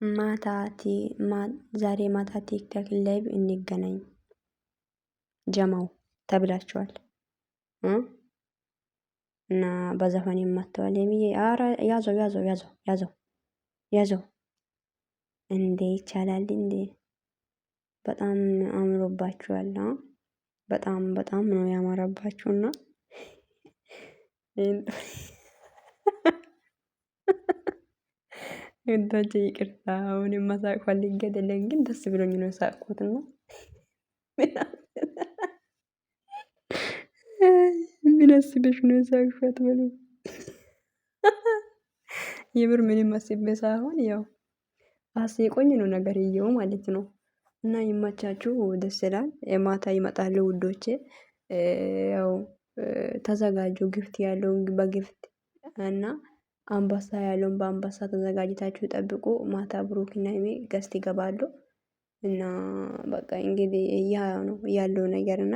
ማታ ዛሬ ማታ ቲክታክ ላይቭ እንገናኝ ጀማው ተብላችኋል እና በዘፈን የማተዋል የሚዬ አረ ያዘው ያዘው ያዘው ያዘው ያዘው እንዴ ይቻላል እንዴ! በጣም አምሮባችኋል። በጣም በጣም ነው ያማረባችሁና እንታች ይቅርታ አሁን ማሳቅ ፈልጌ አይደለም፣ ግን ደስ ብሎኝ ነው የሳቅኩትና ምን አስበሽ ነው የሳቅሽው አትበሉ። የምር ምንም አስቤ ሳይሆን ያው አስቆኝ ነው ነገርየው ማለት ነው። እና ይመቻችሁ፣ ደስ ይላል። ማታ ይመጣሉ ውዶቼ። ያው ተዘጋጁ፣ ግፍት ያለውን በግፍት እና አንበሳ ያለውን በአንበሳ ተዘጋጅታችሁ ጠብቁ። ማታ ብሩክና ሀይሚ ገስት ይገባሉ እና በቃ እንግዲህ ያ ነው ያለው ነገር እና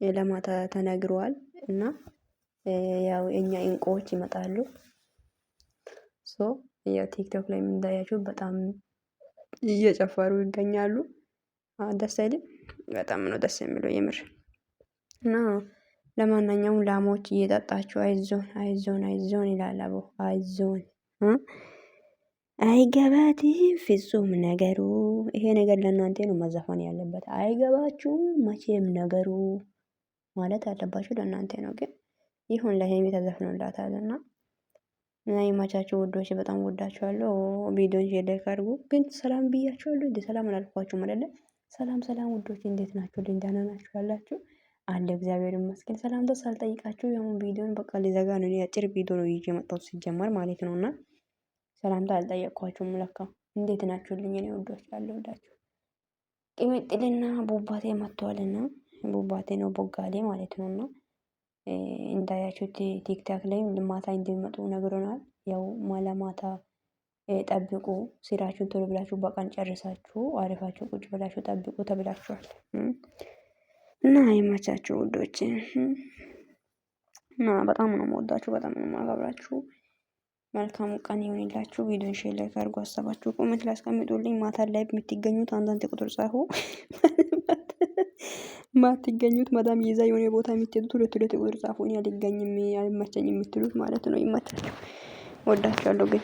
ለማታ ተነግሯል እና ያው የኛ እንቁዎች ይመጣሉ። ሶ ያው ቲክቶክ ላይ እንዳያችሁ በጣም እየጨፈሩ ይገኛሉ። ደስ አይልም? በጣም ነው ደስ የሚለው የምር እና ለማንኛውም ላሞች እየጠጣችሁ አይዞን አይዞን አይዞን ይላል አቦ አይዞን። አይገባትም ፍጹም ነገሩ። ይሄ ነገር ለእናንተ ነው መዘፈን ያለበት። አይገባችሁም መቼም ነገሩ ማለት አለባችሁ ለእናንተ ነው። ግን ይሁን ለሄሚ ተዘፍኖላታልና እና ይመቻችሁ ውዶች፣ በጣም ወዳችኋለሁ። ቪዲዮን ሼር አድርጉ። ግን ሰላም ብያችኋለሁ እንዴ? ሰላም አላልኳችሁም አይደለ? ሰላም ሰላም ውዶች፣ እንዴት ናችሁ? ደህና ናችሁ ያላችሁ? አለ እግዚአብሔር ይመስገን። ሰላም ደስ አልጠይቃችሁ። ያው ቪዲዮን በቃ ሊዘጋ ነው። አጭር ቪዲዮ ነው ይዤ መጣሁት ሲጀመር ማለት ነውና ሰላምታ አልጠየቅኳችሁም ለካ። እንዴት ናችሁልኝ እኔ ውዶች? አለሁላችሁ። ቅምጥልና ቡባቴ መጥቷልና ቡባቴ ነው ቦጋሌ ማለት ነውና እንዳያችሁት ቲክታክ ላይ ማታ እንደሚመጡ ነግሮናል። ያው ማታ ጠብቁ፣ ስራችሁን ቶሎ ብላችሁ በቀን ጨርሳችሁ አሪፋችሁ ቁጭ ብላችሁ ጠብቁ ተብላችኋል። እና አይመቻችሁ ውዶች። እና በጣም ነው የምወዳችሁ፣ በጣም ነው የማከብራችሁ። መልካም ቀን ይሁንላችሁ። ቪዲዮን ሼር ላይክ አድርጉ። ሀሳባችሁ ኮሜንት ላይ አስቀምጡልኝ። ማታ ላይ የምትገኙት አንዳንድ ቁጥር ጻፉ። ማትገኙት ማዳም ይዛ የሆነ ቦታ የምትሄዱት ሁለት ቁጥር ጻፉ። እኔ አልገኝም አልመቸኝም የምትሉት ማለት ነው። ይመቻችሁ። ወዳችኋለሁ ግን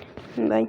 ባይ